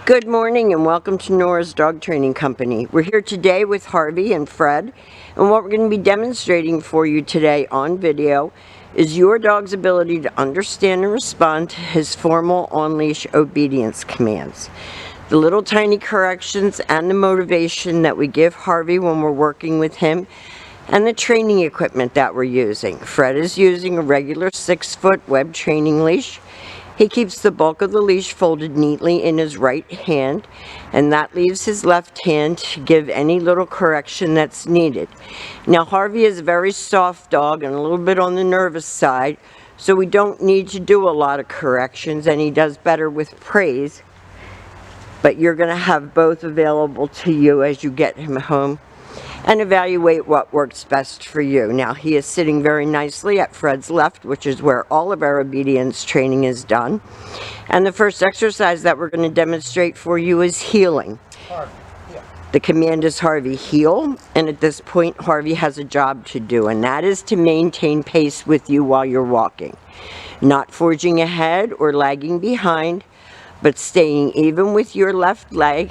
Good morning and welcome to Nora's Dog Training Company. We're here today with Harvey and Fred, and what we're going to be demonstrating for you today on video is your dog's ability to understand and respond to his formal on-leash obedience commands. The little tiny corrections and the motivation that we give Harvey when we're working with him, and the training equipment that we're using. Fred is using a regular 6-foot web training leash. He keeps the bulk of the leash folded neatly in his right hand, and that leaves his left hand to give any little correction that's needed. Now, Harvey is a very soft dog and a little bit on the nervous side, so we don't need to do a lot of corrections, and he does better with praise. But you're going to have both available to you as you get him home and evaluate what works best for you. Now, he is sitting very nicely at Fred's left, which is where all of our obedience training is done. And the first exercise that we're going to demonstrate for you is heeling. Harvey, yeah. The command is Harvey, heel, and at this point Harvey has a job to do, and that is to maintain pace with you while you're walking. Not forging ahead or lagging behind, but staying even with your left leg.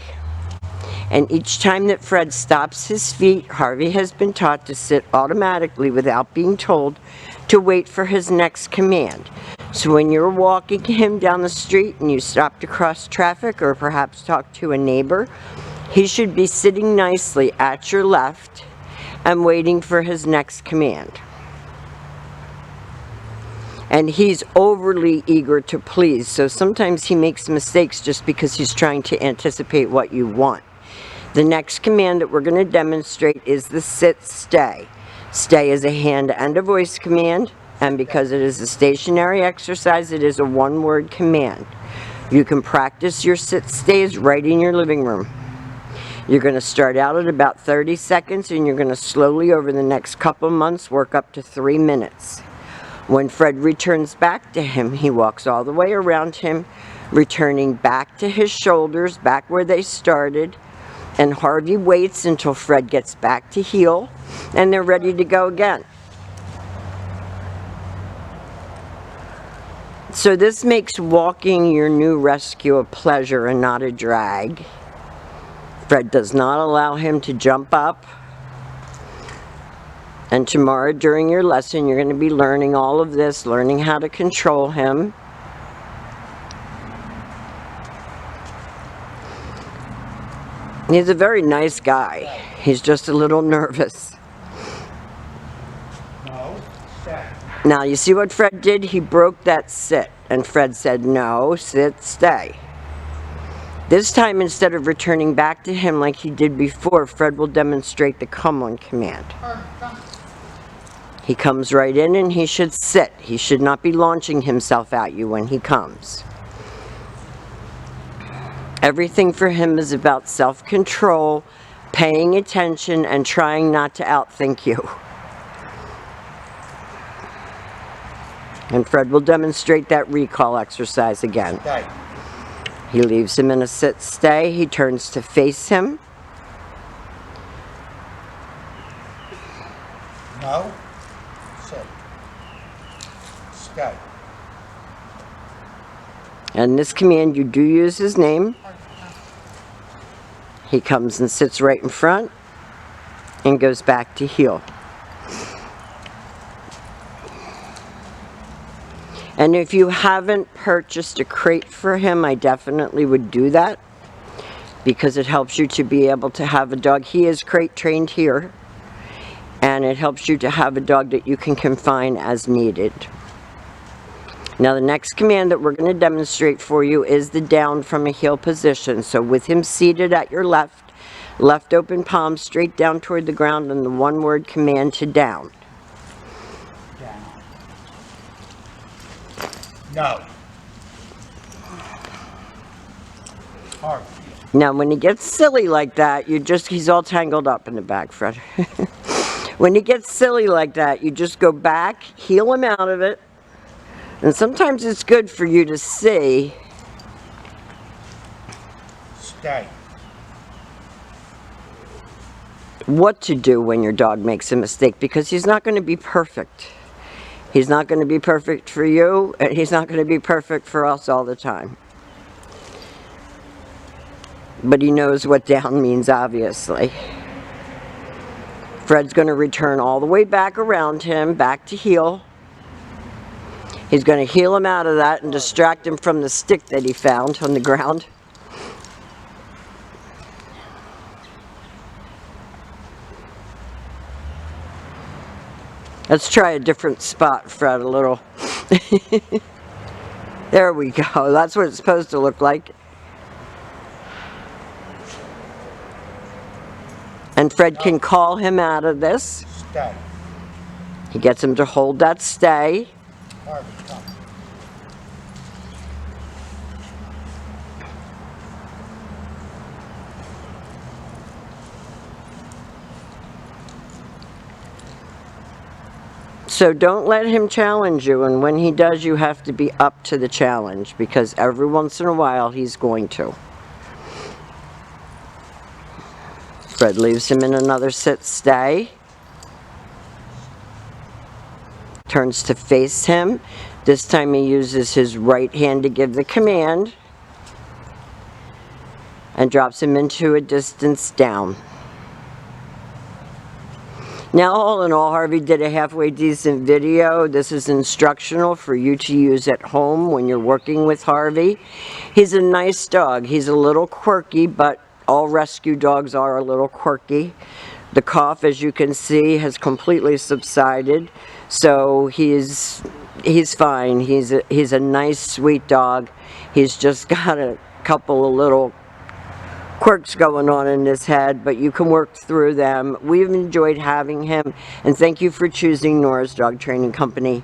And each time that Fred stops his feet, Harvey has been taught to sit automatically without being told to wait for his next command. So when you're walking him down the street and you stop to cross traffic or perhaps talk to a neighbor, he should be sitting nicely at your left and waiting for his next command. And he's overly eager to please, so sometimes he makes mistakes just because he's trying to anticipate what you want. The next command that we're going to demonstrate is the sit-stay. Stay is a hand and a voice command, and because it is a stationary exercise, it is a one-word command. You can practice your sit-stays right in your living room. You're going to start out at about 30 seconds, and you're going to slowly, over the next couple months, work up to 3 minutes. When Fred returns back to him, he walks all the way around him, returning back to his shoulders, back where they started. And Harvey waits until Fred gets back to heel, and they're ready to go again. So this makes walking your new rescue a pleasure and not a drag. Fred does not allow him to jump up. And tomorrow during your lesson, you're going to be learning all of this, learning how to control him. He's a very nice guy. He's just a little nervous. No, stay. Now, you see what Fred did? He broke that sit, and Fred said, no, sit, stay. This time, instead of returning back to him like he did before, Fred will demonstrate the come on command. He comes right in and he should sit. He should not be launching himself at you when he comes. Everything for him is about self-control, paying attention, and trying not to outthink you. And Fred will demonstrate that recall exercise again. Stay. He leaves him in a sit-stay. He turns to face him. No, sit. Stay. And this command, you do use his name. He comes and sits right in front and goes back to heel. And if you haven't purchased a crate for him, I definitely would do that because it helps you to be able to have a dog. He is crate trained here, and it helps you to have a dog that you can confine as needed. Now, the next command that we're going to demonstrate for you is the down from a heel position. So with him seated at your left, left open palm straight down toward the ground, and the one-word command to down. Down. No. Harvey. Now, when he gets silly like that, he's all tangled up in the back, Fred. When he gets silly like that, you just go back, heel him out of it. And sometimes it's good for you to see. Stay. What to do when your dog makes a mistake, because he's not going to be perfect. He's not going to be perfect for you, and he's not going to be perfect for us all the time. But he knows what down means, obviously. Fred's going to return all the way back around him, back to heel. He's going to heel him out of that and distract him from the stick that he found on the ground. Let's try a different spot, Fred, a little. There we go. That's what it's supposed to look like. And Fred can call him out of this. Stay. He gets him to hold that stay. Harvey, come. So don't let him challenge you, and when he does, you have to be up to the challenge, because every once in a while he's going to. Fred leaves him in another sit stay. Turns to face him. This time he uses his right hand to give the command and drops him into a distance down. Now, all in all, Harvey did a halfway decent video. This is instructional for you to use at home when you're working with Harvey. He's a nice dog. He's a little quirky, but all rescue dogs are a little quirky. The cough, as you can see, has completely subsided. So he's fine. He's a nice, sweet dog. He's just got a couple of little quirks going on in his head, but you can work through them. We've enjoyed having him, and thank you for choosing Nora's Dog Training Company.